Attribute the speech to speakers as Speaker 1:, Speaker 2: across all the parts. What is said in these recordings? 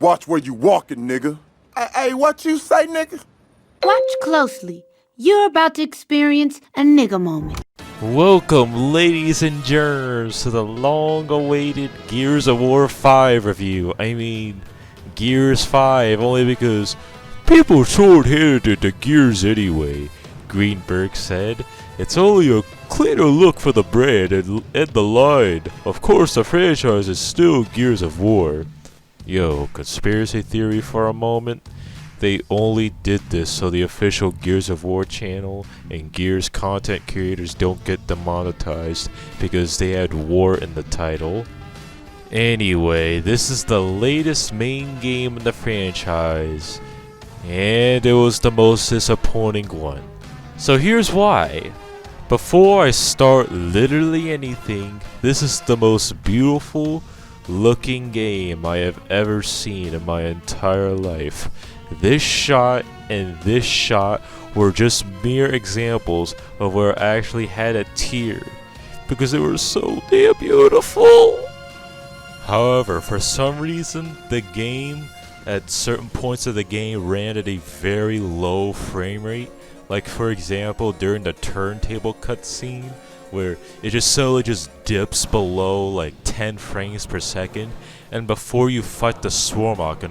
Speaker 1: Watch where you walking, nigga. Hey, what you say, nigga?
Speaker 2: Watch closely. You're about to experience a nigga moment.
Speaker 3: Welcome, ladies and germs, to the long-awaited Gears of War 5 review. I mean, Gears 5, only because people short-handed the Gears anyway, Greenberg said. It's only a cleaner look for the brand and the line. Of course, the franchise is still Gears of War. Yo, conspiracy theory for a moment? They only did this so the official Gears of War channel and Gears content creators don't get demonetized because they had war in the title. Anyway, this is the latest main game in the franchise, and it was the most disappointing one. So here's why. Before I start literally anything, this is the most beautiful looking game I have ever seen in my entire life. This shot and this shot were just mere examples of where I actually had a tear because they were so damn beautiful. However, for some reason, the game at certain points of the game ran at a very low frame rate. Like for example, during the turntable cutscene, where it just slowly just dips below like 10 frames per second, and before you fight the Swarmok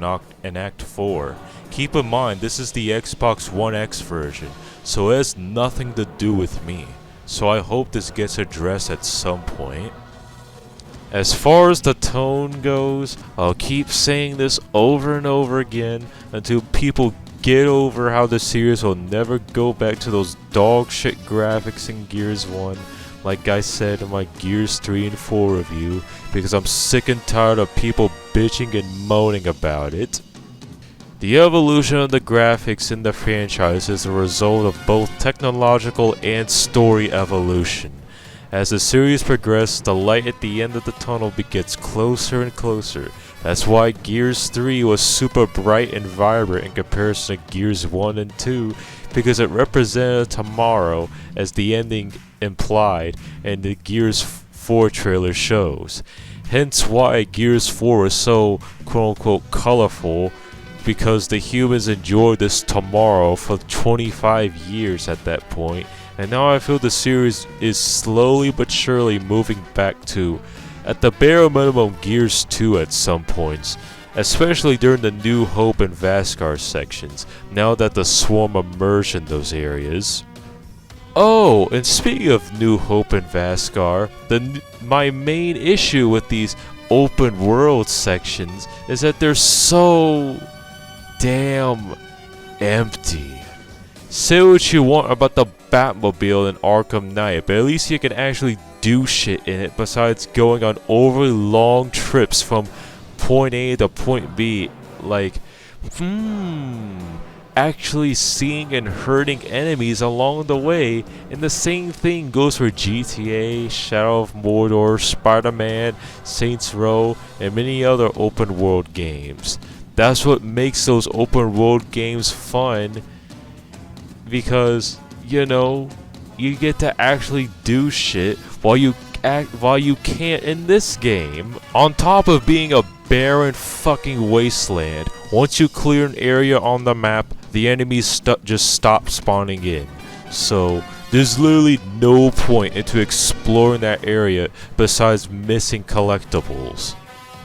Speaker 3: in Act 4. Keep in mind, this is the Xbox One X version, so it has nothing to do with me. So I hope this gets addressed at some point. As far as the tone goes, I'll keep saying this over and over again until people get over how the series will never go back to those dog shit graphics in Gears 1, like I said in my Gears 3 and 4 review, because I'm sick and tired of people bitching and moaning about it. The evolution of the graphics in the franchise is a result of both technological and story evolution. As the series progresses, the light at the end of the tunnel gets closer and closer. That's why Gears 3 was super bright and vibrant in comparison to Gears 1 and 2, because it represented tomorrow as the ending implied and the Gears 4 trailer shows. Hence why Gears 4 is so quote-unquote colorful, because the humans enjoyed this tomorrow for 25 years at that point, and now I feel the series is slowly but surely moving back to, at the bare minimum, Gears 2 at some points, especially during the New Hope and Vaskar sections, now that the Swarm emerged in those areas. Oh, and speaking of New Hope and Vaskar, my main issue with these open world sections is that they're so damn empty. Say what you want about the Batmobile in Arkham Knight, but at least you can actually do shit in it besides going on overly long trips from point A to point B, like, actually seeing and hurting enemies along the way. And the same thing goes for GTA, Shadow of Mordor, Spider-Man, Saints Row, and many other open world games. That's what makes those open world games fun, because, you know, you get to actually do shit while you can't in this game. On top of being a barren fucking wasteland, once you clear an area on the map, the enemies just stop spawning in. So there's literally no point into exploring that area besides missing collectibles.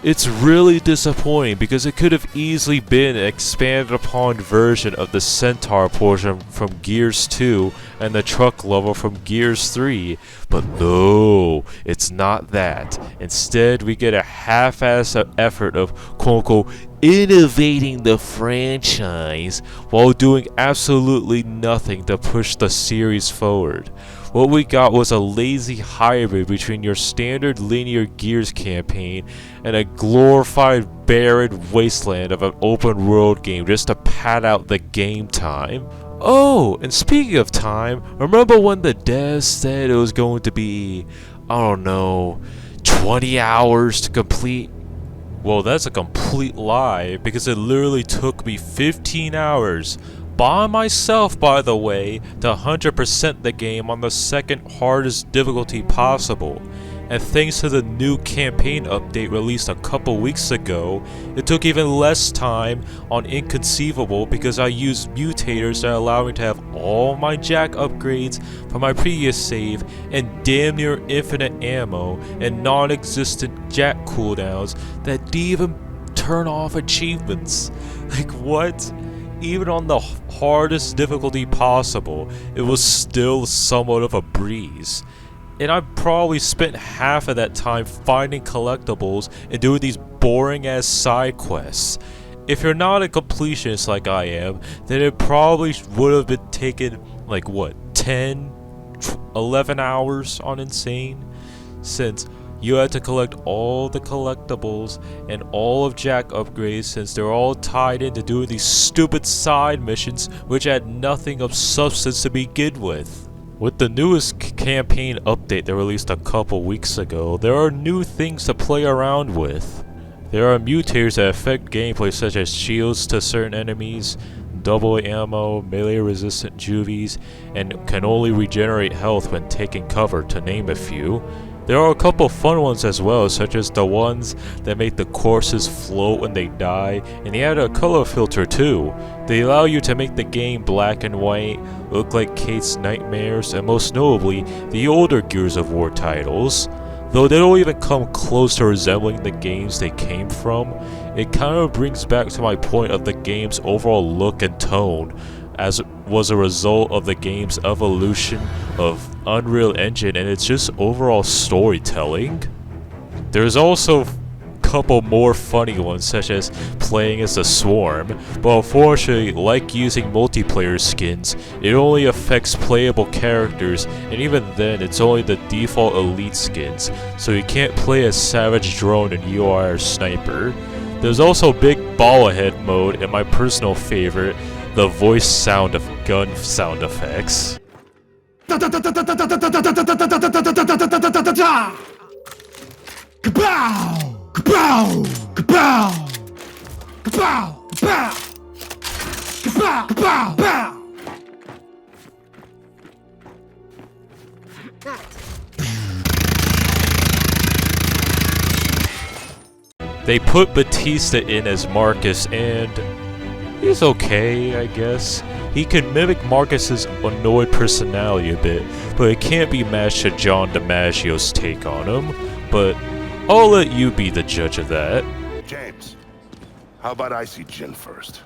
Speaker 3: It's really disappointing because it could have easily been an expanded upon version of the Centaur portion from Gears 2 and the truck level from Gears 3, but no, it's not that. Instead, we get a half-assed effort of quote-unquote innovating the franchise while doing absolutely nothing to push the series forward. What we got was a lazy hybrid between your standard linear Gears campaign and a glorified barren wasteland of an open world game just to pad out the game time. Oh, and speaking of time, remember when the devs said it was going to be, I don't know, 20 hours to complete? Well, that's a complete lie, because it literally took me 15 hours by myself, by the way, to 100% the game on the second hardest difficulty possible. And thanks to the new campaign update released a couple weeks ago, it took even less time on Inconceivable because I used mutators that allow me to have all my jack upgrades from my previous save and damn near infinite ammo and non-existent jack cooldowns that didn't even turn off achievements. Like what? Even on the hardest difficulty possible, it was still somewhat of a breeze. And I probably spent half of that time finding collectibles and doing these boring ass side quests. If you're not a completionist like I am, then it probably would have been taken like what, 10, 11 hours on Insane? Since you had to collect all the collectibles and all of Jack upgrades, since they're all tied into doing these stupid side missions which had nothing of substance to begin with. With the newest campaign update that released a couple weeks ago, there are new things to play around with. There are mutators that affect gameplay such as shields to certain enemies, double ammo, melee resistant juvies, and can only regenerate health when taking cover, to name a few. There are a couple fun ones as well, such as the ones that make the corpses float when they die, and they add a color filter too. They allow you to make the game black and white, look like Kate's nightmares, and most notably, the older Gears of War titles. Though they don't even come close to resembling the games they came from, it kind of brings back to my point of the game's overall look and tone, as was a result of the game's evolution of Unreal Engine and its just overall storytelling. There's also a couple more funny ones, such as playing as the Swarm, but unfortunately, like using multiplayer skins, it only affects playable characters, and even then it's only the default elite skins, so you can't play as Savage Drone and UI or Sniper. There's also Big Ball Ahead mode, and my personal favorite, the voice sound of gun sound effects. They put Batista in as Marcus, and he's okay, I guess. He can mimic Marcus's annoyed personality a bit, but it can't be matched to John DiMaggio's take on him. But I'll let you be the judge of that.
Speaker 1: James, how about I see Jen first?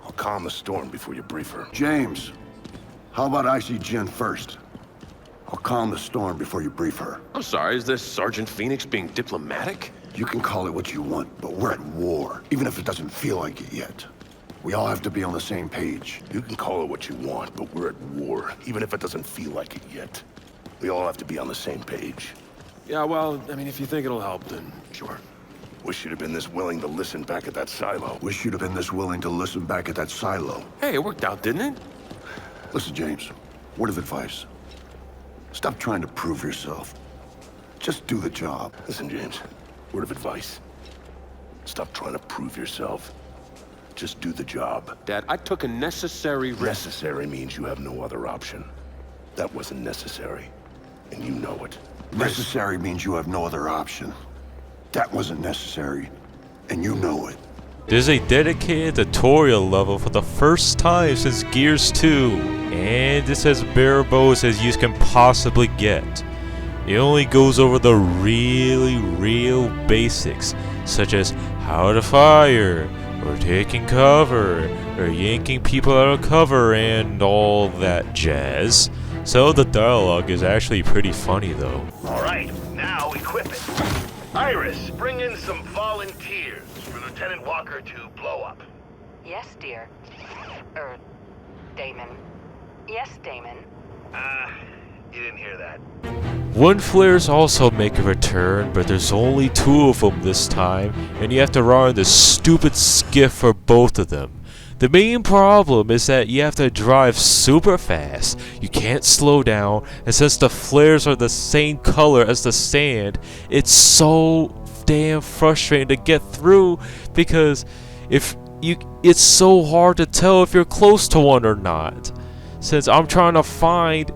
Speaker 1: I'll calm the storm before you brief her.
Speaker 4: James, how about I see Jen first? I'll calm the storm before you brief her.
Speaker 5: I'm sorry, is this Sergeant Phoenix being diplomatic?
Speaker 4: You can call it what you want, but we're at war, even if it doesn't feel like it yet. We all have to be on the same page.
Speaker 1: You can call it what you want, but we're at war, even if it doesn't feel like it yet. We all have to be on the same page.
Speaker 5: Yeah, well, I mean, if you think it'll help, then sure.
Speaker 1: Wish you'd have been this willing to listen back at that silo.
Speaker 4: Wish you'd have been this willing to listen back at that silo.
Speaker 5: Hey, it worked out, didn't it?
Speaker 4: Listen, James, word of advice. Stop trying to prove yourself. Just do the job.
Speaker 1: Listen, James, word of advice. Stop trying to prove yourself. Just do the job.
Speaker 5: Dad, I took a necessary risk.
Speaker 1: Necessary means you have no other option. That wasn't necessary, and you know it.
Speaker 4: Necessary means you have no other option. That wasn't necessary, and you know it.
Speaker 3: There's a dedicated tutorial level for the first time since Gears 2, and it's as bare bones as you can possibly get. It only goes over the really real basics, such as how to fire, or taking cover, or yanking people out of cover, and all that jazz. So the dialogue is actually pretty funny though.
Speaker 6: All right, now equip it. Iris, bring in some volunteers for Lieutenant Walker to blow up.
Speaker 7: Yes, dear. Damon. Yes, Damon.
Speaker 6: You didn't hear that.
Speaker 3: Wind flares also make a return, but there's only 2 of them this time, and you have to run this stupid skiff for both of them. The main problem is that you have to drive super fast, you can't slow down, and since the flares are the same color as the sand, it's so damn frustrating to get through, because it's so hard to tell if you're close to one or not. Since I'm trying to find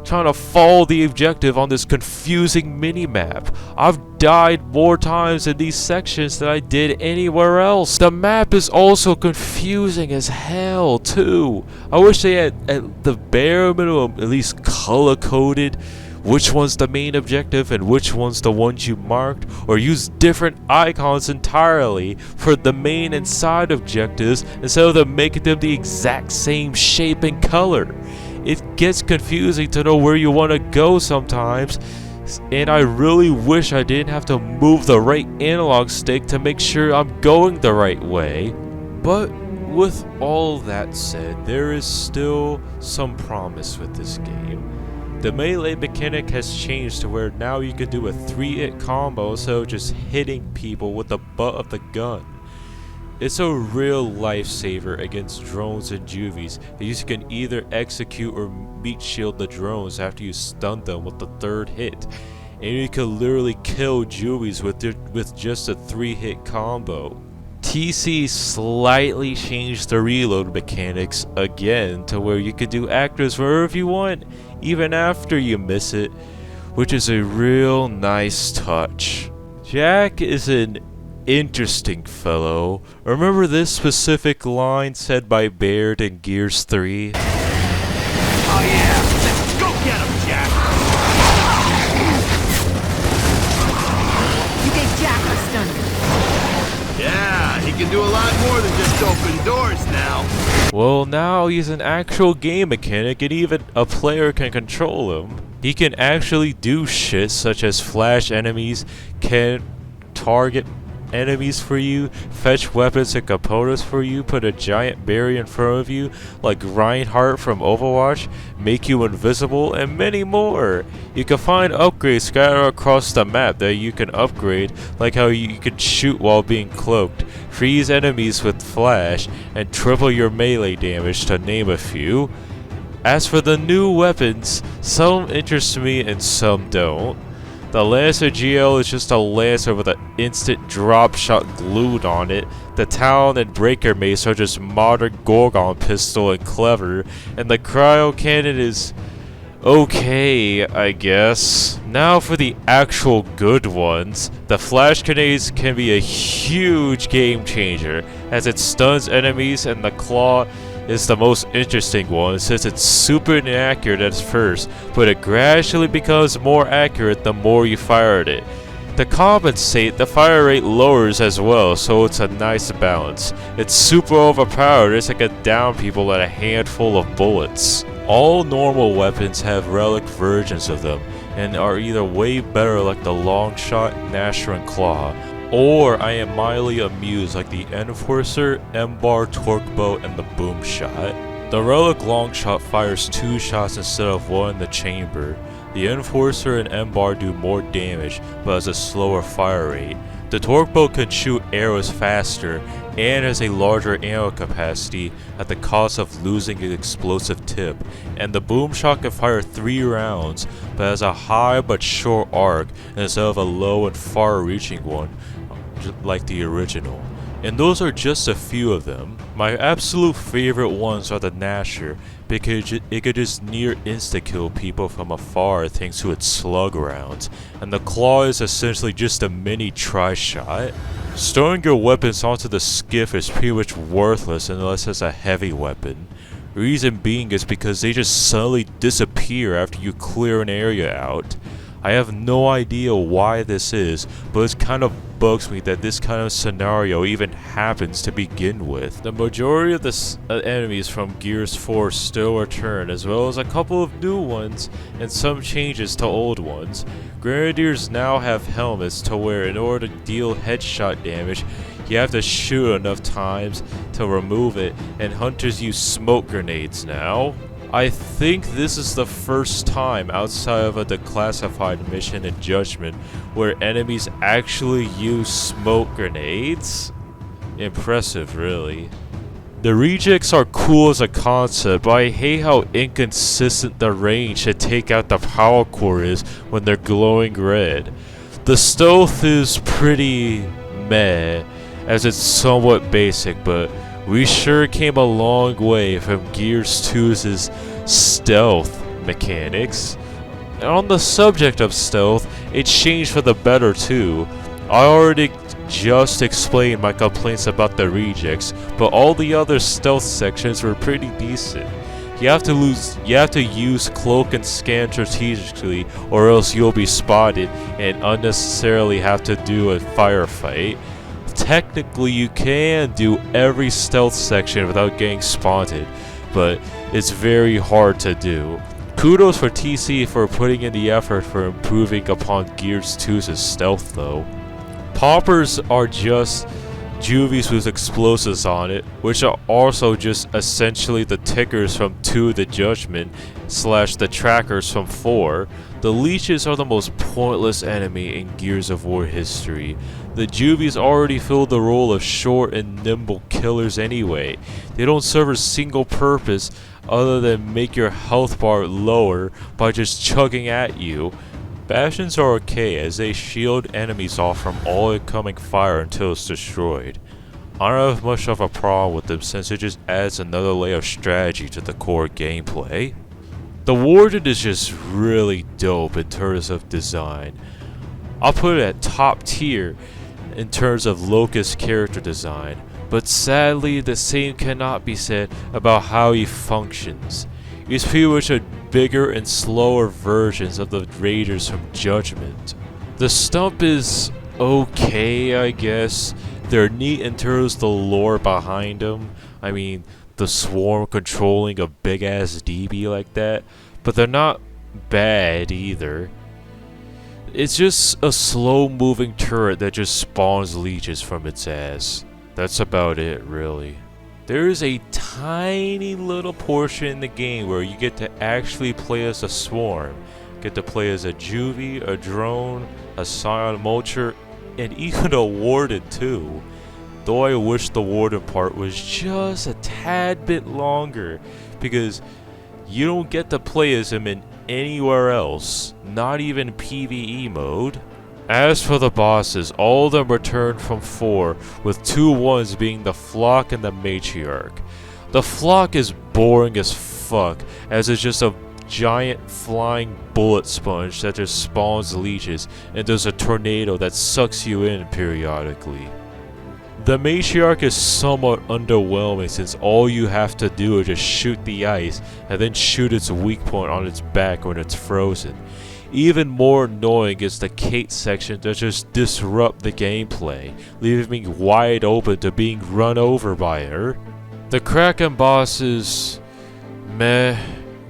Speaker 3: trying to follow the objective on this confusing mini-map. I've died more times in these sections than I did anywhere else. The map is also confusing as hell too. I wish they had at the bare minimum at least color-coded which one's the main objective and which one's the ones you marked, or use different icons entirely for the main and side objectives instead of them making them the exact same shape and color. It gets confusing to know where you want to go sometimes, and I really wish I didn't have to move the right analog stick to make sure I'm going the right way. But with all that said, there is still some promise with this game. The melee mechanic has changed to where now you can do a 3-hit combo instead of just hitting people with the butt of the gun. It's a real lifesaver against drones and juvies, as you can either execute or meat shield the drones after you stun them with the 3rd hit, and you can literally kill juvies with just a 3-hit combo. TC slightly changed the reload mechanics again to where you can do actives wherever you want, even after you miss it, which is a real nice touch. Jack is an interesting fellow. Remember this specific line said by Baird in Gears 3?
Speaker 6: Oh yeah, let's go get him, Jack!
Speaker 2: You gave Jack a stunner.
Speaker 6: Yeah, he can do a lot more than just open doors now.
Speaker 3: Well, now he's an actual game mechanic and even a player can control him. He can actually do shit such as flash enemies, can target enemies for you, fetch weapons and components for you, put a giant barrier in front of you like Reinhardt from Overwatch, make you invisible, and many more. You can find upgrades scattered across the map that you can upgrade, like how you can shoot while being cloaked, freeze enemies with flash, and triple your melee damage, to name a few. As for the new weapons, some interest me and some don't. The Lancer GL is just a Lancer with an instant drop shot glued on it. The Talon and Breaker Mace are just modern Gorgon pistol and clever. And the Cryo Cannon is okay, I guess. Now for the actual good ones. The Flash Grenades can be a huge game changer, as it stuns enemies, and the Claw is the most interesting one since it's super inaccurate at first, but it gradually becomes more accurate the more you fire at it. To compensate, the fire rate lowers as well, so it's a nice balance. It's super overpowered, it's like a down people at a handful of bullets. All normal weapons have relic versions of them, and are either way better like the long shot, Nasher, and Claw, or I am mildly amused like the Enforcer, M-Bar, Torque Bow, and the Boom Shot. The Relic Longshot fires 2 shots instead of 1 in the chamber. The Enforcer and M-Bar do more damage, but has a slower fire rate. The Torque Bow can shoot arrows faster, and has a larger ammo capacity at the cost of losing an explosive tip. And the Boom Shot can fire 3 rounds, but has a high but short arc instead of a low and far-reaching one, like the original. And those are just a few of them. My absolute favorite ones are the Nasher, because it could just near insta-kill people from afar thanks to its slug rounds, and the Claw is essentially just a mini tri-shot. Storing your weapons onto the skiff is pretty much worthless unless it's a heavy weapon. Reason being is because they just suddenly disappear after you clear an area out. I have no idea why this is, but it kind of bugs me that this kind of scenario even happens to begin with. The majority of the enemies from Gears 4 still return, as well as a couple of new ones and some changes to old ones. Grenadiers now have helmets to where in order to deal headshot damage, you have to shoot enough times to remove it, and hunters use smoke grenades now. I think this is the first time outside of a declassified mission in Judgment where enemies actually use smoke grenades. Impressive, really. The rejects are cool as a concept, but I hate how inconsistent the range to take out the power core is when they're glowing red. The stealth is pretty meh, as it's somewhat basic, but we sure came a long way from Gears 2's stealth mechanics. And on the subject of stealth, it changed for the better too. I already just explained my complaints about the rejects, but all the other stealth sections were pretty decent. You have to use cloak and scan strategically, or else you'll be spotted and unnecessarily have to do a firefight. Technically, you can do every stealth section without getting spotted, but it's very hard to do. Kudos for TC for putting in the effort for improving upon Gears 2's stealth though. Poppers are just juvies with explosives on it, which are also just essentially the tickers from 2 The Judgment / the trackers from 4. The leeches are the most pointless enemy in Gears of War history. The juvies already fill the role of short and nimble killers anyway. They don't serve a single purpose other than make your health bar lower by just chugging at you. Bastions are okay as they shield enemies off from all incoming fire until it's destroyed. I don't have much of a problem with them since it just adds another layer of strategy to the core gameplay. The Warden is just really dope in terms of design. I'll put it at top tier in terms of Locust character design, but sadly the same cannot be said about how he functions. He's pretty much a bigger and slower versions of the Raiders from Judgment. The Stump is okay, I guess. They're neat in terms of the lore behind them. I mean, the Swarm controlling a big ass DB like that, but they're not bad either. It's just a slow moving turret that just spawns leeches from its ass. That's about it, really. There is a tiny little portion in the game where you get to actually play as a Swarm. Get to play as a Juvie, a Drone, a Scion Mulcher, and even a Warden too. Though I wish the Warden part was just a tad bit longer, because you don't get to play as him in anywhere else, not even PvE mode. As for the bosses, all of them returned from 4, with 2 ones being the Flock and the Matriarch. The Flock is boring as fuck, as it's just a giant flying bullet sponge that just spawns leeches and does a tornado that sucks you in periodically. The Matriarch is somewhat underwhelming since all you have to do is just shoot the ice and then shoot its weak point on its back when it's frozen. Even more annoying is the Kate section that just disrupt the gameplay, leaving me wide open to being run over by her. The Kraken bosses, meh.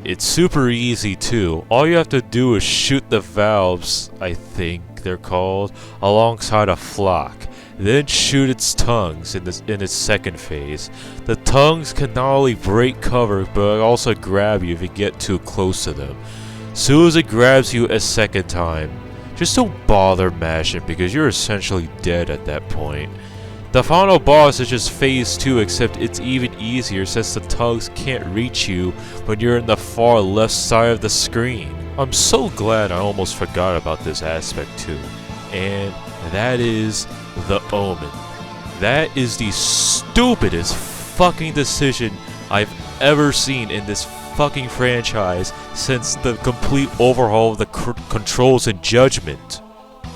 Speaker 3: It's super easy too. All you have to do is shoot the valves, I think they're called, alongside a Flock. Then shoot its tongues in its second phase. The tongues can not only break cover, but also grab you if you get too close to them. Soon as it grabs you a second time, just don't bother mashing because you're essentially dead at that point. The final boss is just phase 2, except it's even easier since the tongues can't reach you when you're in the far left side of the screen. I'm so glad I almost forgot about this aspect too, and that is the Omen. That is the stupidest fucking decision I've ever seen in this fucking franchise since the complete overhaul of the controls in Judgment.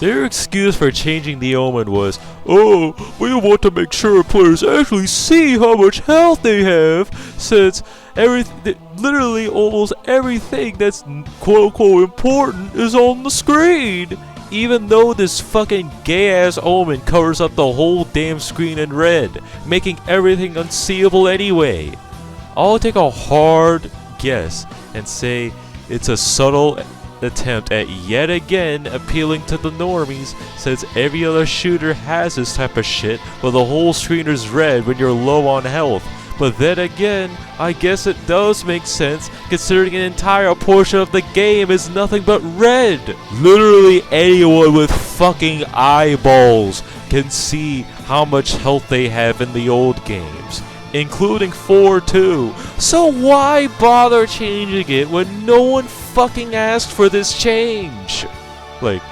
Speaker 3: Their excuse for changing the Omen was, oh, we want to make sure players actually see how much health they have, since literally almost everything that's quote-unquote important is on the screen. Even though this fucking gay-ass Omen covers up the whole damn screen in red, making everything unseeable anyway. I'll take a hard guess and say it's a subtle attempt at yet again appealing to the normies, since every other shooter has this type of shit where the whole screen is red when you're low on health. But then again, I guess it does make sense considering an entire portion of the game is nothing but red. Literally anyone with fucking eyeballs can see how much health they have in the old games, including 4 too. So why bother changing it when no one fucking asked for this change? Like,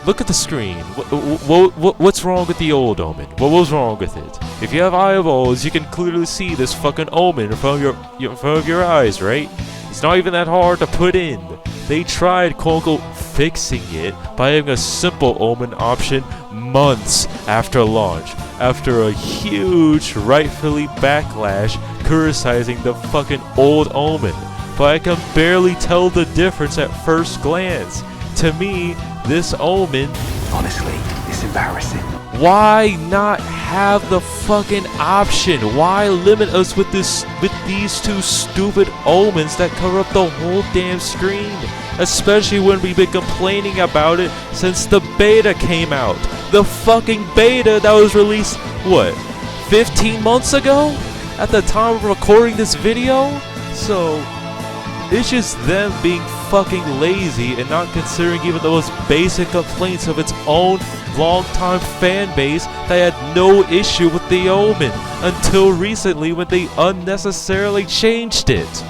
Speaker 3: look at the screen. What's wrong with the old Omen? What was wrong with it? If you have eyeballs, you can clearly see this fucking Omen in front of your eyes, right? It's not even that hard to put in. They tried quote-unquote fixing it by having a simple omen option months after launch, after a huge rightfully backlash criticizing the fucking old omen. But I can barely tell the difference at first glance. To me, this omen...
Speaker 1: Honestly, it's embarrassing.
Speaker 3: Why not have the fucking option? Why limit us with these two stupid omens that cover up the whole damn screen? Especially when we've been complaining about it since the beta came out. The fucking beta that was released, what, 15 months ago? At the time of recording this video? So, it's just them being fucking lazy and not considering even the most basic complaints of its own long-time fan base that had no issue with the omen until recently when they unnecessarily changed it.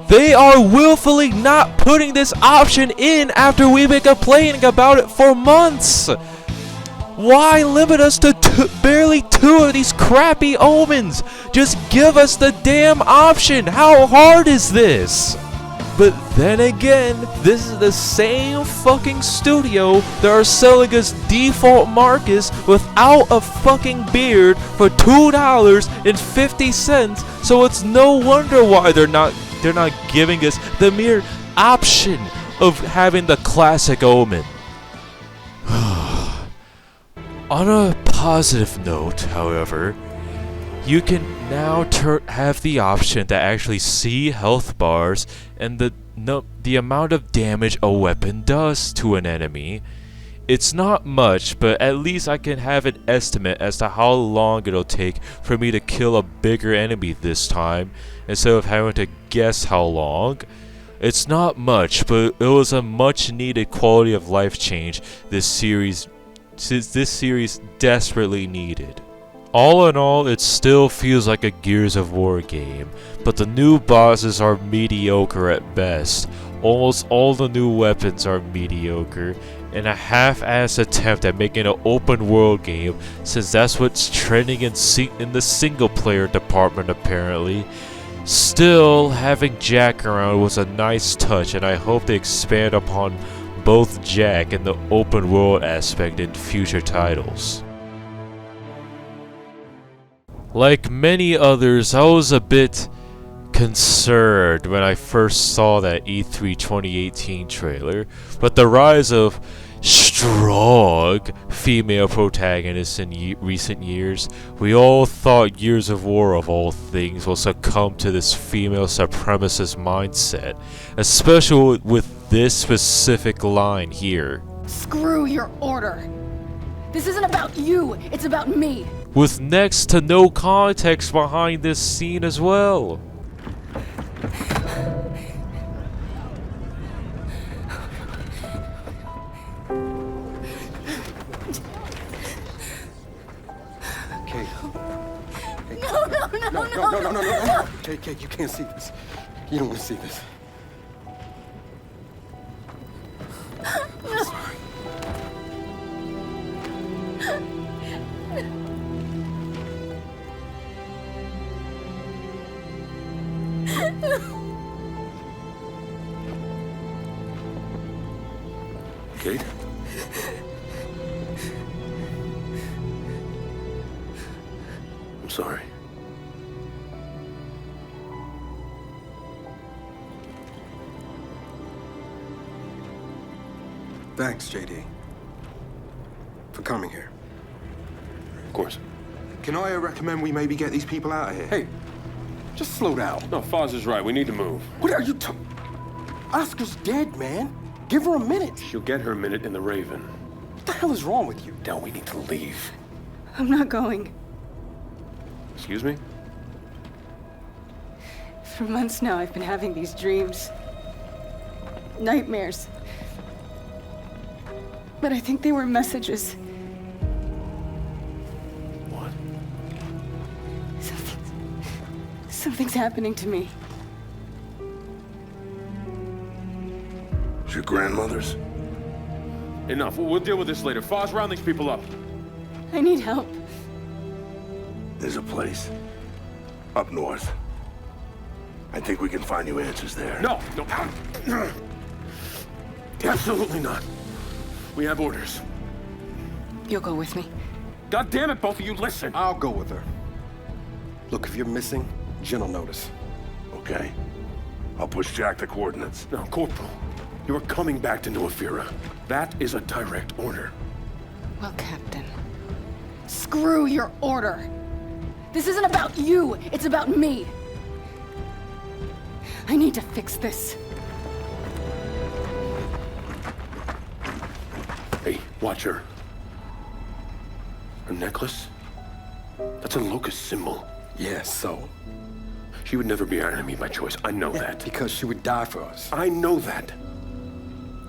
Speaker 3: They are willfully not putting this option in after we've been complaining about it for months. Why limit us to barely 2 of these crappy omens? Just give us the damn option. How hard is this? But then again, this is the same fucking studio that are selling us default Marcus without a fucking beard for $2.50, so it's no wonder why they're not giving us the mere option of having the classic omen. On a positive note, however, you can now have the option to actually see health bars and the amount of damage a weapon does to an enemy. It's not much, but at least I can have an estimate as to how long it'll take for me to kill a bigger enemy this time, instead of having to guess how long. It's not much, but it was a much needed quality of life change this series desperately needed. All in all, it still feels like a Gears of War game, but the new bosses are mediocre at best. Almost all the new weapons are mediocre, and a half-assed attempt at making an open world game, since that's what's trending in the single player department apparently. Still, having Jack around was a nice touch, and I hope they expand upon both Jack and the open world aspect in future titles. Like many others, I was a bit concerned when I first saw that E3 2018 trailer, but the rise of strong female protagonists in recent years, we all thought Gears of War of all things will succumb to this female supremacist mindset, especially with this specific line here.
Speaker 8: Screw your order. This isn't about you, it's about me.
Speaker 3: With next to no context behind this scene as well.
Speaker 9: Kate.
Speaker 8: No.
Speaker 9: No. Kate, you can't see this. You don't want to see this. I'm sorry.
Speaker 1: Kate? I'm sorry.
Speaker 9: Thanks, JD, for coming here.
Speaker 1: Of course.
Speaker 10: Can I recommend we maybe get these people out of here?
Speaker 9: Hey, just slow down.
Speaker 5: No, 5's is right. We need to move.
Speaker 9: What are you talking? Oscar's dead, man. Give her a minute.
Speaker 5: She'll get her minute in the Raven.
Speaker 9: What the hell is wrong with you?
Speaker 5: Now we need to leave.
Speaker 8: I'm not going.
Speaker 5: Excuse me?
Speaker 8: For months now, I've been having these dreams. Nightmares. But I think they were messages.
Speaker 5: What?
Speaker 8: Something's happening to me.
Speaker 1: It's your grandmother's?
Speaker 5: Enough. We'll deal with this later. 5's, round these people up.
Speaker 8: I need help.
Speaker 1: There's a place up north. I think we can find you answers there.
Speaker 5: No, no. Absolutely not. We have orders.
Speaker 8: You'll go with me.
Speaker 5: God damn it, both of you, listen.
Speaker 9: I'll go with her. Look, if you're missing, Jen will notice.
Speaker 1: Okay. I'll push Jack the coordinates.
Speaker 5: No, Corporal. You are coming back to New Afira. That is a direct order.
Speaker 8: Well, Captain. Screw your order. This isn't about you. It's about me. I need to fix this.
Speaker 5: Hey, watch her. Her necklace? That's a locust symbol.
Speaker 9: Yeah, so?
Speaker 5: She would never be our enemy by choice. I know that.
Speaker 9: Because she would die for us.
Speaker 5: I know that.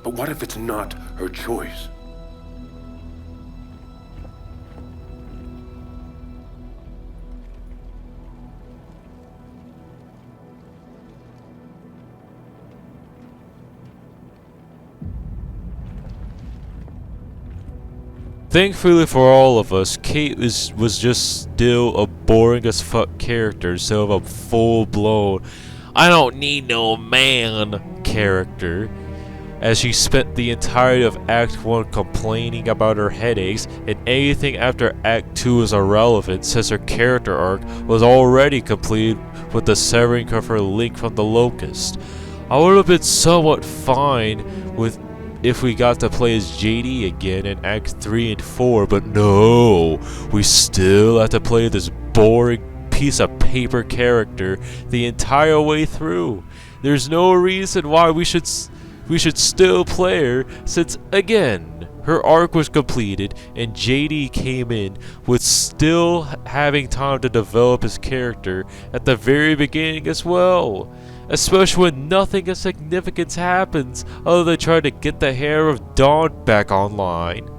Speaker 5: But what if it's not her choice?
Speaker 3: Thankfully for all of us, Kate was just still a boring as fuck character instead of a full-blown I don't need no man character, as she spent the entirety of Act 1 complaining about her headaches, and anything after Act 2 is irrelevant since her character arc was already completed with the severing of her link from the Locust. I would have been somewhat fine with if we got to play as JD again in Act 3 and 4, but no, we still have to play this boring piece of paper character the entire way through. There's no reason why we should still play her, since again, her arc was completed and JD came in with still having time to develop his character at the very beginning as well. Especially when nothing of significance happens other than trying to get the hair of Dawn back online.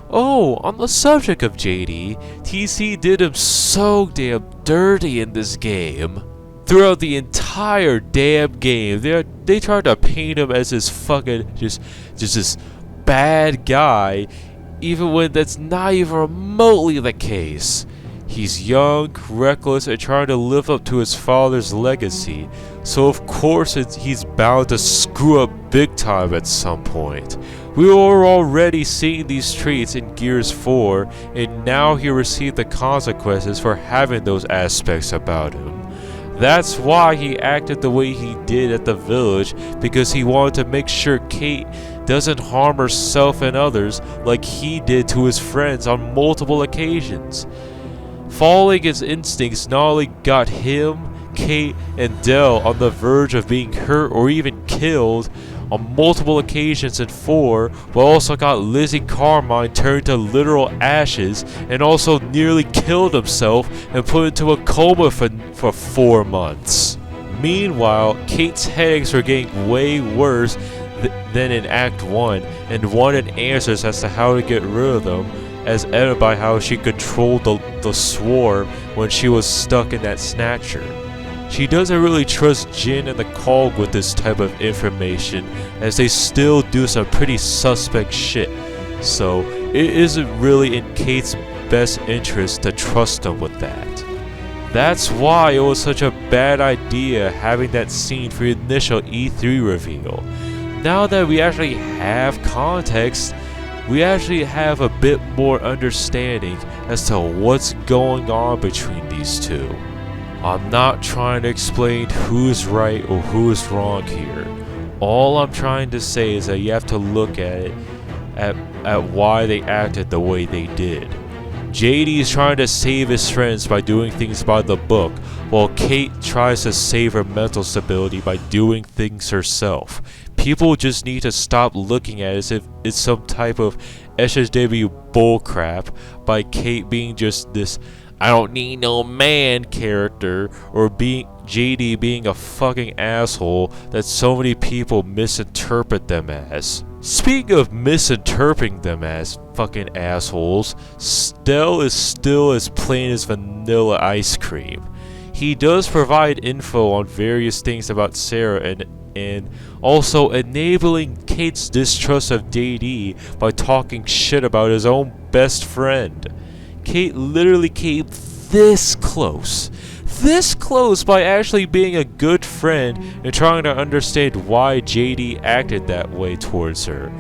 Speaker 3: Oh, on the subject of JD, TC did him so damn dirty in this game. Throughout the entire damn game, they tried to paint him as this fucking just this bad guy, even when that's not even remotely the case. He's young, reckless, and trying to live up to his father's legacy, so of course he's bound to screw up big time at some point. We were already seeing these traits in Gears 4, and now he received the consequences for having those aspects about him. That's why he acted the way he did at the village, because he wanted to make sure Kate doesn't harm herself and others like he did to his friends on multiple occasions. Following his instincts not only got him, Kate, and Dell on the verge of being hurt or even killed on multiple occasions in 4, but also got Lizzie Carmine turned to literal ashes and also nearly killed himself and put into a coma for 4 months. Meanwhile, Kate's headaches were getting way worse than in Act 1 and wanted answers as to how to get rid of them, as evident by how she controlled the swarm when she was stuck in that snatcher. She doesn't really trust Jin and the Cog with this type of information, as they still do some pretty suspect shit, so it isn't really in Kate's best interest to trust them with that. That's why it was such a bad idea having that scene for the initial E3 reveal. Now that we actually have context, we actually have a bit more understanding as to what's going on between these two. I'm not trying to explain who's right or who's wrong here. All I'm trying to say is that you have to look at it at why they acted the way they did. JD is trying to save his friends by doing things by the book, while Kate tries to save her mental stability by doing things herself. People just need to stop looking at it as if it's some type of SSW bullcrap by Kate being just this I don't need no man character, or JD being a fucking asshole that so many people misinterpret them as. Speaking of misinterpreting them as fucking assholes, Stell is still as plain as vanilla ice cream. He does provide info on various things about Sarah and also enabling Kate's distrust of JD by talking shit about his own best friend. Kate literally came this close. This close by actually being a good friend and trying to understand why JD acted that way towards her.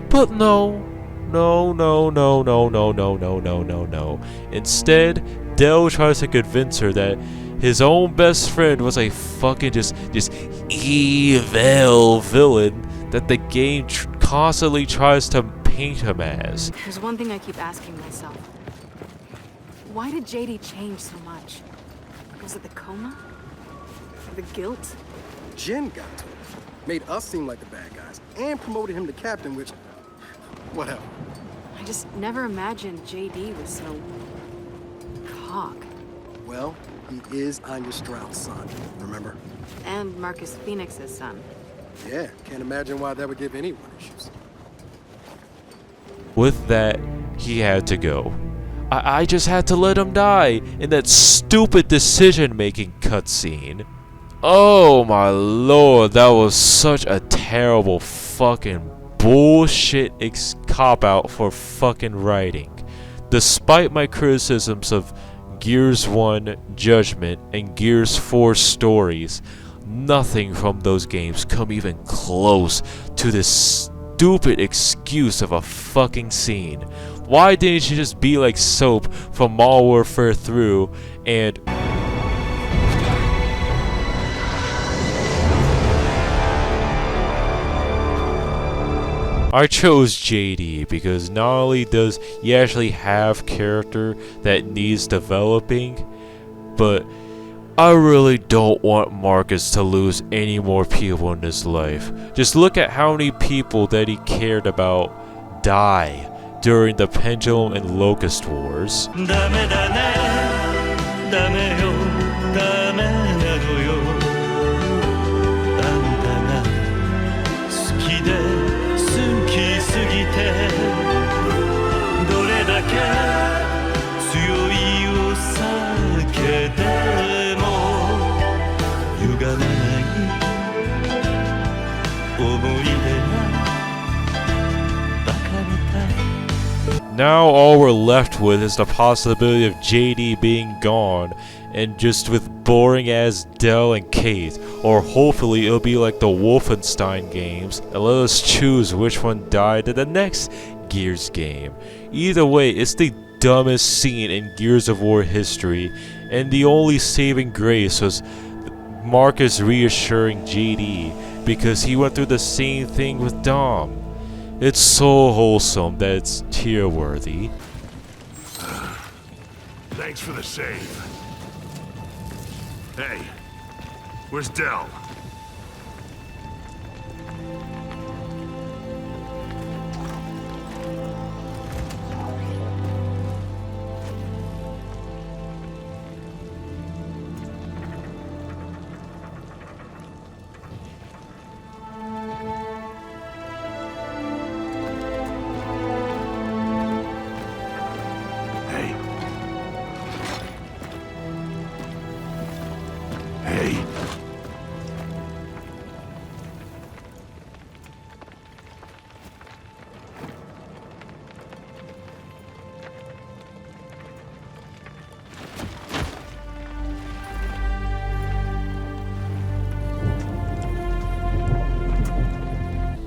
Speaker 3: But no. Instead, Dell tries to convince her that his own best friend was a fucking just evil villain that the game constantly tries to paint him as.
Speaker 8: There's one thing I keep asking myself. Why did JD change so much? Was it the coma? The guilt?
Speaker 9: Jen got to him. Made us seem like the bad guys. And promoted him to captain, which... whatever.
Speaker 8: I just never imagined JD was so... cock.
Speaker 9: Well, he is Anya Stroud's son, remember?
Speaker 8: And Marcus Phoenix's son.
Speaker 9: Yeah, can't imagine why that would give anyone issues.
Speaker 3: With that, he had to go. I just had to let him die in that stupid decision-making cutscene. Oh my lord, that was such a terrible fucking bullshit cop-out for fucking writing. Despite my criticisms of Gears 1 Judgment and Gears 4 stories, nothing from those games come even close to this stupid excuse of a fucking scene. Why didn't you just be like Soap from Modern Warfare 3 and... I chose JD because not only does he actually have character that needs developing, but I really don't want Marcus to lose any more people in his life. Just look at how many people that he cared about die during the Pendulum and Locust Wars. Now all we're left with is the possibility of JD being gone and just with boring ass Dell and Kate, or hopefully it'll be like the Wolfenstein games and let us choose which one died in the next Gears game. Either way, it's the dumbest scene in Gears of War history, and the only saving grace was Marcus reassuring JD because he went through the same thing with Dom. It's so wholesome that it's tear-worthy.
Speaker 1: Thanks for the save. Hey, where's Dell?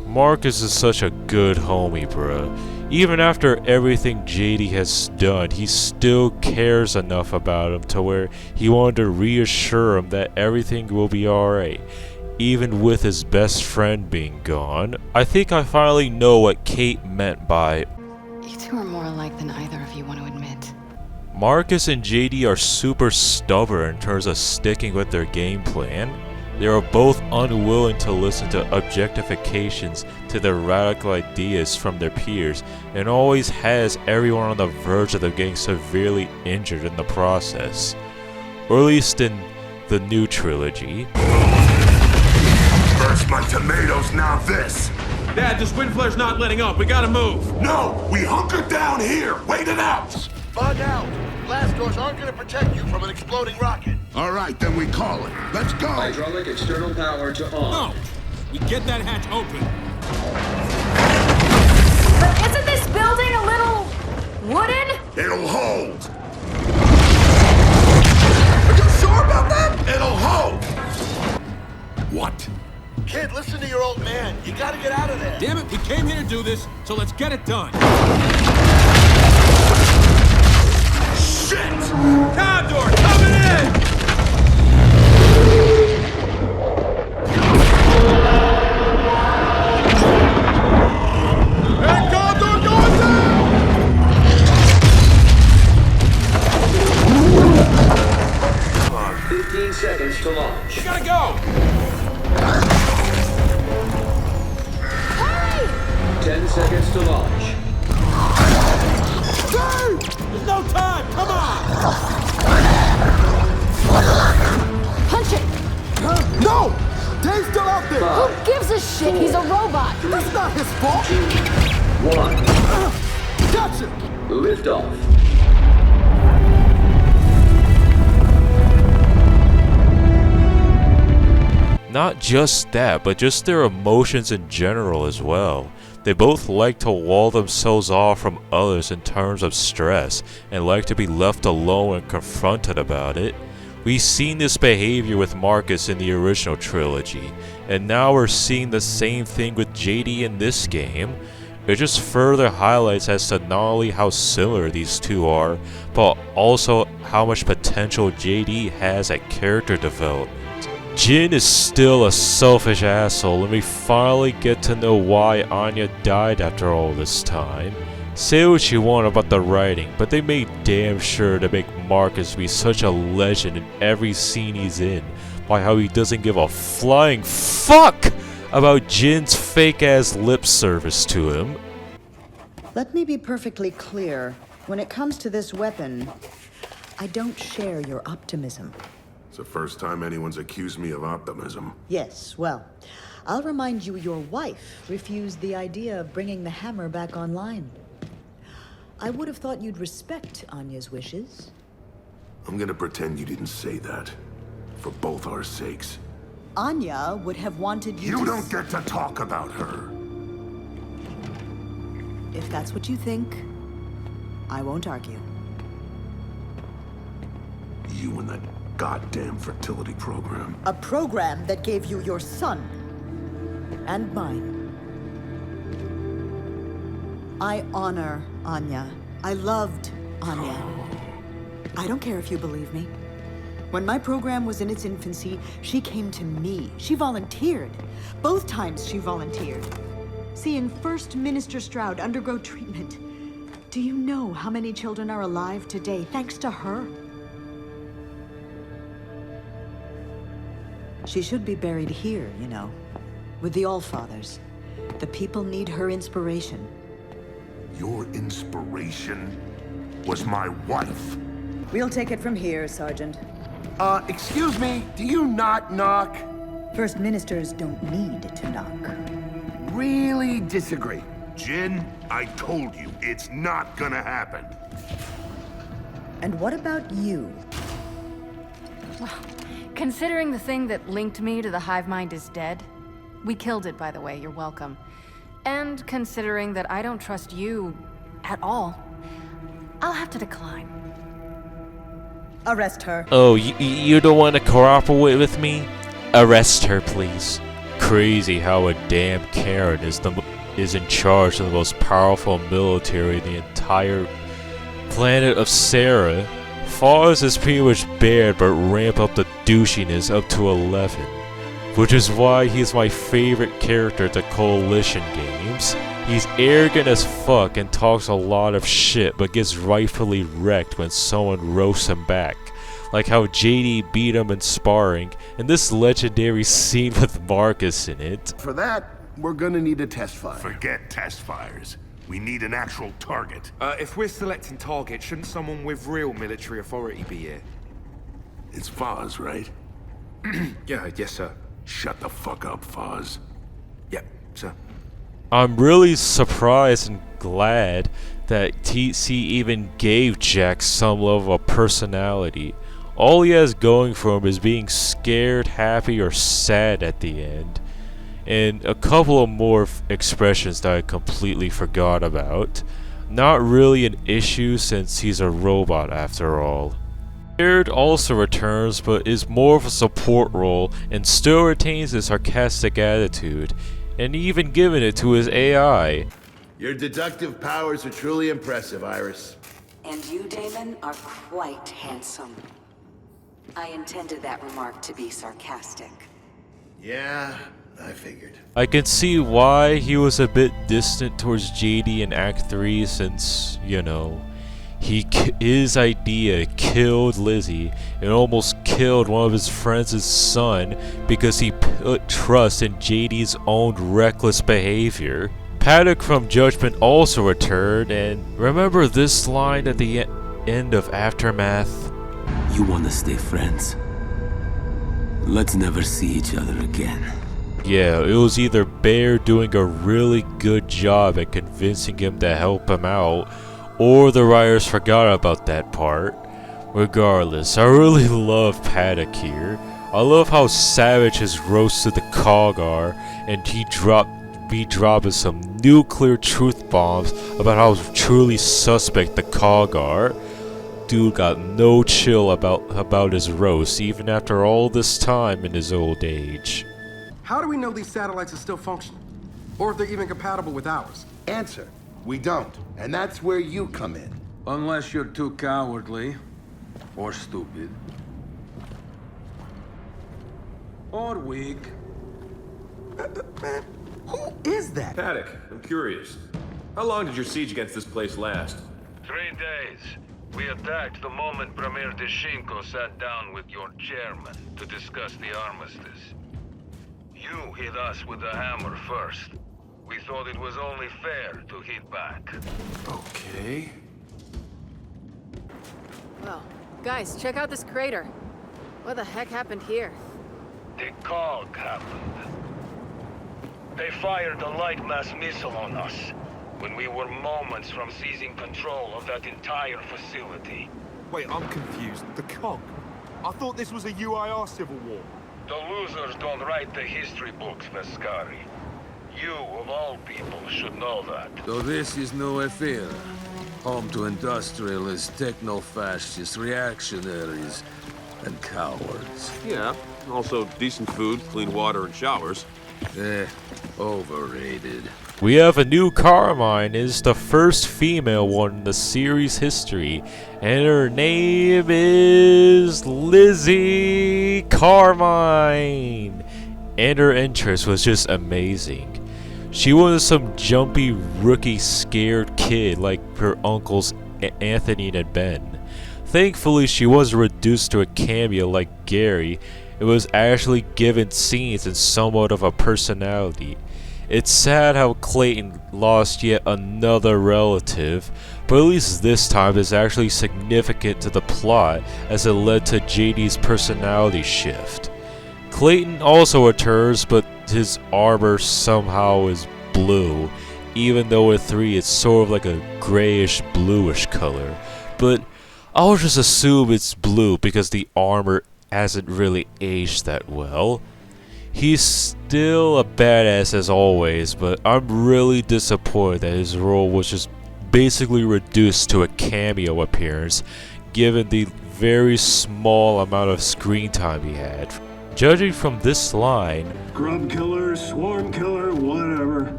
Speaker 3: Marcus is such a good homie, bruh. Even after everything JD has done, he still cares enough about him to where he wanted to reassure him that everything will be alright, even with his best friend being gone. I think I finally know what Kate meant by,
Speaker 8: You two are more alike than either of you want to admit.
Speaker 3: Marcus and JD are super stubborn in terms of sticking with their game plan. They are both unwilling to listen to objectifications to their radical ideas from their peers, and always has everyone on the verge of them getting severely injured in the process. Or at least in the new trilogy.
Speaker 1: First my tomatoes, now this.
Speaker 5: Dad, this wind flare's not letting up. We gotta move.
Speaker 1: No, we hunker down here. Wait it out.
Speaker 6: Bug out. Blast doors aren't gonna protect you from an exploding rocket.
Speaker 1: All right, then we call it. Let's go.
Speaker 11: Hydraulic external power to on.
Speaker 5: No! We get that hatch open.
Speaker 8: But isn't this building a little... wooden?
Speaker 1: It'll hold.
Speaker 12: do this, so let's get it done. Shit! Condor coming in! And Condor going down!
Speaker 11: 15 seconds to launch.
Speaker 12: You gotta go!
Speaker 11: Hurry! 10 seconds to launch.
Speaker 12: There's no time! Come on!
Speaker 8: Punch it!
Speaker 9: No! Dave's still out there!
Speaker 8: Who gives a shit? He's a robot!
Speaker 9: That's not his fault!
Speaker 11: 1.
Speaker 9: Gotcha!
Speaker 11: Lift off.
Speaker 3: Not just that, but just their emotions in general as well. They both like to wall themselves off from others in terms of stress, and like to be left alone and confronted about it. We've seen this behavior with Marcus in the original trilogy, and now we're seeing the same thing with JD in this game. It just further highlights as to not only how similar these two are, but also how much potential JD has at character development. Jin is still a selfish asshole, and we finally get to know why Anya died after all this time. Say what you want about the writing, but they made damn sure to make Marcus be such a legend in every scene he's in, by how he doesn't give a flying fuck about Jin's fake-ass lip service to him.
Speaker 13: Let me be perfectly clear. When it comes to this weapon, I don't share your optimism.
Speaker 4: It's the first time anyone's accused me of optimism.
Speaker 13: Yes, well, I'll remind you your wife refused the idea of bringing the hammer back online. I would have thought you'd respect Anya's wishes.
Speaker 4: I'm gonna pretend you didn't say that. For both our sakes.
Speaker 13: Anya would have wanted you to...
Speaker 4: You don't get to talk about her!
Speaker 13: If that's what you think, I won't argue.
Speaker 4: You and that goddamn fertility program.
Speaker 13: A program that gave you your son. And mine. I honor Anya. I loved Anya. I don't care if you believe me. When my program was in its infancy, she came to me. She volunteered. Both times she volunteered. Seeing First Minister Stroud undergo treatment. Do you know how many children are alive today thanks to her? She should be buried here, you know, with the Allfathers. The people need her inspiration.
Speaker 4: Your inspiration was my wife.
Speaker 13: We'll take it from here, Sergeant.
Speaker 1: Excuse me, do you not knock?
Speaker 13: First Ministers don't need to knock.
Speaker 1: Really disagree.
Speaker 4: Jin, I told you, it's not gonna happen.
Speaker 13: And what about you?
Speaker 8: Considering the thing that linked me to the hive mind is dead, we killed it, by the way, you're welcome. And considering that I don't trust you at all, I'll have to decline.
Speaker 13: Arrest her.
Speaker 3: Oh, you don't want to cooperate with me? Arrest her, please. Crazy how a damn Karen is in charge of the most powerful military in the entire planet of Sarah. 5's is pretty much bad, but ramp up the douchiness up to 11. Which is why he's my favorite character to Coalition games. He's arrogant as fuck and talks a lot of shit, but gets rightfully wrecked when someone roasts him back. Like how JD beat him in sparring, and this legendary scene with Marcus in it.
Speaker 1: For that, we're gonna need a test fire.
Speaker 4: Forget test fires. We need an actual target.
Speaker 10: If we're selecting targets, shouldn't someone with real military authority be here?
Speaker 4: It's 5's, right?
Speaker 10: Yeah, yes, sir.
Speaker 4: Shut the fuck up, 5's.
Speaker 10: Yep, sir.
Speaker 3: I'm really surprised and glad that TC even gave Jack some level of personality. All he has going for him is being scared, happy, or sad at the end. And a couple of more expressions that I completely forgot about. Not really an issue since he's a robot after all. Jared also returns, but is more of a support role and still retains his sarcastic attitude, and even given it to his AI.
Speaker 14: Your deductive powers are truly impressive, Iris.
Speaker 7: And you, Damon, are quite handsome. I intended that remark to be sarcastic.
Speaker 14: Yeah, I figured.
Speaker 3: I can see why he was a bit distant towards JD in Act 3 since, you know, his idea killed Lizzie and almost killed one of his friends' son because he put trust in JD's own reckless behavior. Paddock from Judgment also returned, and remember this line at the end of Aftermath?
Speaker 15: You want to stay friends? Let's never see each other again.
Speaker 3: Yeah, it was either Bear doing a really good job at convincing him to help him out, or the writers forgot about that part. Regardless, I really love Paddock here. I love how savage his roast to the Cog are, and he dropping some nuclear truth bombs about how truly suspect the Cog are. Dude got no chill about his roast, even after all this time in his old age.
Speaker 9: How do we know these satellites are still functioning? Or if they're even compatible with ours?
Speaker 14: Answer. We don't. And that's where you come in.
Speaker 16: Unless you're too cowardly. Or stupid. Or weak.
Speaker 9: Man, who is that?
Speaker 5: Paddock, I'm curious. How long did your siege against this place last?
Speaker 6: 3 days. We attacked the moment Premier Deshinko sat down with your chairman to discuss the armistice. You hit us with the hammer first. We thought it was only fair to hit back.
Speaker 5: Okay.
Speaker 8: Well, guys, check out this crater. What the heck happened here?
Speaker 6: The Cog happened. They fired a light mass missile on us when we were moments from seizing control of that entire facility.
Speaker 12: Wait, I'm confused. The Cog? I thought this was a UIR civil war.
Speaker 6: The losers don't write the history books, Vescari. You, of all people, should know that.
Speaker 16: So this is New Ephyra, home to industrialists, techno-fascists, reactionaries, and cowards.
Speaker 5: Yeah, also decent food, clean water, and showers.
Speaker 16: Overrated.
Speaker 3: We have a new Carmine. Is the first female one in the series history, and her name is Lizzie Carmine. And her entrance was just amazing. She was some jumpy rookie scared kid like her uncles Anthony and Ben. Thankfully, she wasn't reduced to a cameo like Gary. It was actually given scenes and somewhat of a personality. It's sad how Clayton lost yet another relative, but at least this time it's actually significant to the plot as it led to JD's personality shift. Clayton also returns, but his armor somehow is blue, even though at 3 it's sort of like a grayish bluish color. But I'll just assume it's blue because the armor hasn't really aged that well. He's still a badass as always, but I'm really disappointed that his role was just basically reduced to a cameo appearance, given the very small amount of screen time he had. Judging from this line,
Speaker 17: Grub killer, swarm killer, whatever.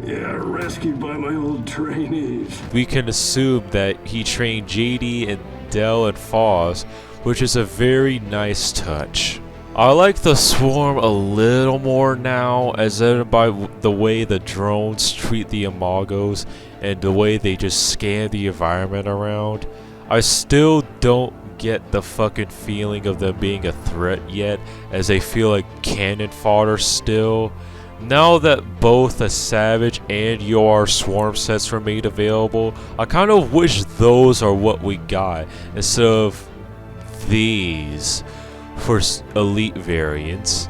Speaker 17: Yeah, rescued by my old trainees.
Speaker 3: we can assume that he trained JD and Del and 5's, which is a very nice touch. I like the swarm a little more now, as evident by the way the drones treat the Imagos and the way they just scan the environment around. I still don't get the fucking feeling of them being a threat yet, as they feel like cannon fodder still. Now that both the Savage and UR swarm sets were made available, I kind of wish those are what we got instead of these for elite variants.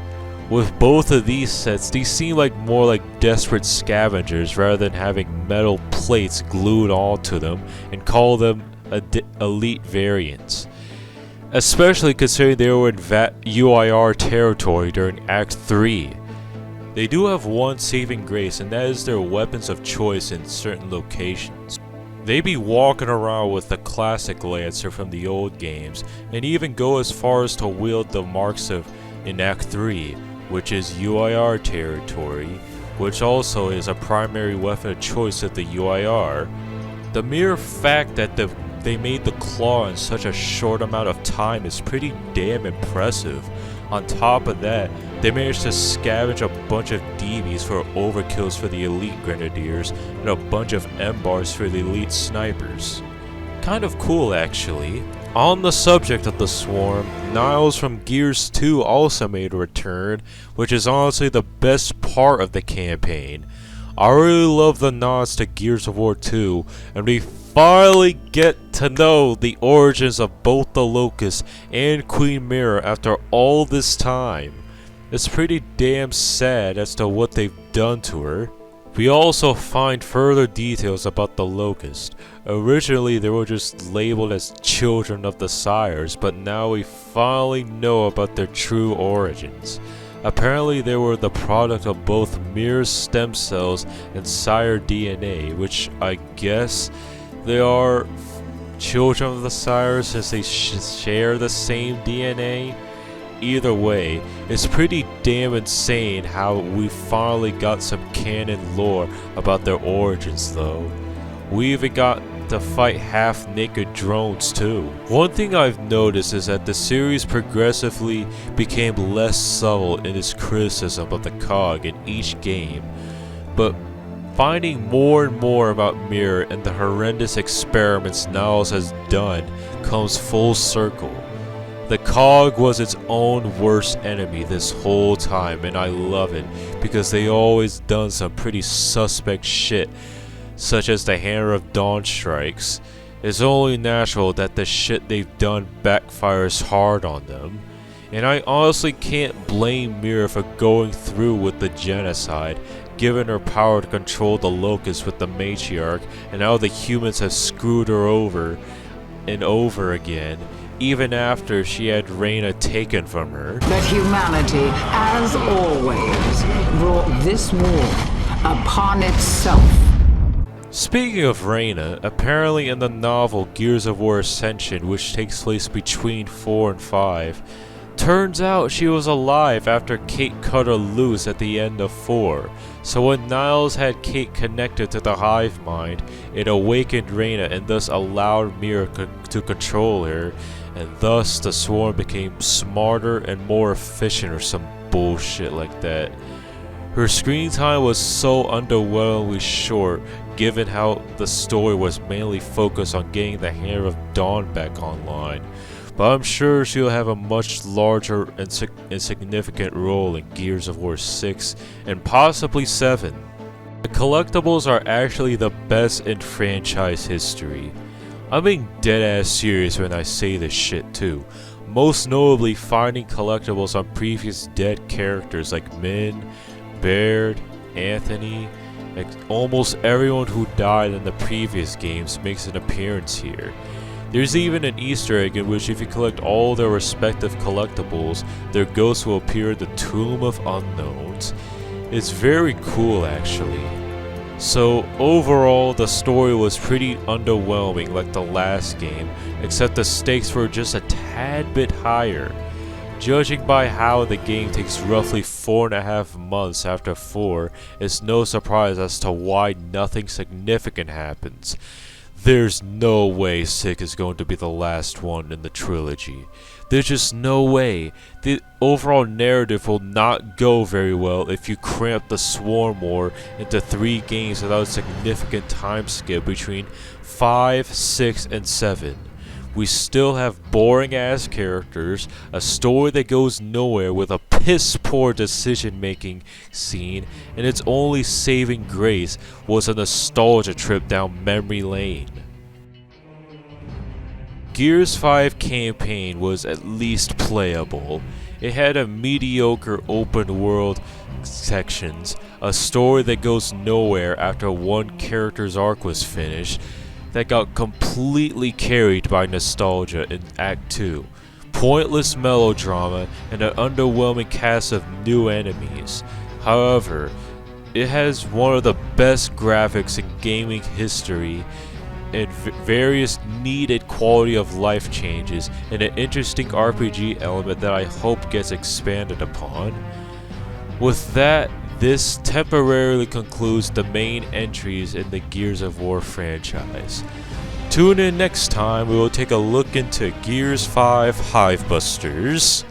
Speaker 3: With both of these sets, these seem like more like desperate scavengers rather than having metal plates glued onto them and call them elite variants. Especially considering they were in UIR territory during Act 3. They do have one saving grace, and that is their weapons of choice in certain locations. They be walking around with the classic Lancer from the old games, and even go as far as to wield the marks of in Act 3, which is UIR territory, which also is a primary weapon of choice of the UIR. The mere fact that they made the claw in such a short amount of time is pretty damn impressive. On top of that, they managed to scavenge a bunch of DBs for overkills for the elite grenadiers and a bunch of M-bars for the elite snipers. Kind of cool actually. On the subject of the swarm, Niles from Gears 2 also made a return, which is honestly the best part of the campaign. I really love the nods to Gears of War 2, and we finally get to know the origins of both the Locust and Queen Mira after all this time. It's pretty damn sad as to what they've done to her. We also find further details about the Locust. Originally they were just labeled as children of the Sires, but now we finally know about their true origins. Apparently they were the product of both Mira's stem cells and Sire DNA, which I guess they are children of the Sires since they share the same DNA. Either way, it's pretty damn insane how we finally got some canon lore about their origins though. We even got to fight half-naked drones too. One thing I've noticed is that the series progressively became less subtle in its criticism of the COG in each game, but finding more and more about Mira and the horrendous experiments Niles has done comes full circle. The COG was its own worst enemy this whole time, and I love it because they always done some pretty suspect shit, such as the Hammer of Dawn strikes. It's only natural that the shit they've done backfires hard on them, and I honestly can't blame Mira for going through with the genocide, given her power to control the Locust with the Matriarch, and how the humans have screwed her over and over again, even after she had Reyna taken from her.
Speaker 18: But humanity, as always, brought this war upon itself.
Speaker 3: Speaking of Reyna, apparently in the novel Gears of War Ascension, which takes place between 4 and 5, turns out she was alive after Kate cut her loose at the end of 4. So when Niles had Kate connected to the hive mind, it awakened Reyna and thus allowed Mira to control her, and thus the swarm became smarter and more efficient or some bullshit like that. Her screen time was so underwhelmingly short, given how the story was mainly focused on getting the Hammer of Dawn back online, but I'm sure she'll have a much larger and significant role in Gears of War 6 and possibly 7. The collectibles are actually the best in franchise history. I'm being dead-ass serious when I say this shit too. Most notably finding collectibles on previous dead characters like Min, Baird, Anthony, and almost everyone who died in the previous games makes an appearance here. There's even an Easter egg in which if you collect all their respective collectibles, their ghosts will appear in the Tomb of Unknowns. It's very cool actually. So overall, the story was pretty underwhelming like the last game, except the stakes were just a tad bit higher. Judging by how the game takes roughly 4.5 months after 4, it's no surprise as to why nothing significant happens. There's no way 6 is going to be the last one in the trilogy. There's just no way. The overall narrative will not go very well if you cramp the Swarm War into 3 games without a significant time skip between 5, 6, and 7. We still have boring ass characters, a story that goes nowhere with a piss poor decision making scene, and its only saving grace was a nostalgia trip down memory lane. Gears 5 campaign was at least playable. It had a mediocre open world sections, a story that goes nowhere after one character's arc was finished, that got completely carried by nostalgia in Act 2, pointless melodrama, and an underwhelming cast of new enemies. However, it has one of the best graphics in gaming history, and various needed quality of life changes, and an interesting RPG element that I hope gets expanded upon. With that, this temporarily concludes the main entries in the Gears of War franchise. Tune in next time, we will take a look into Gears 5 Hivebusters.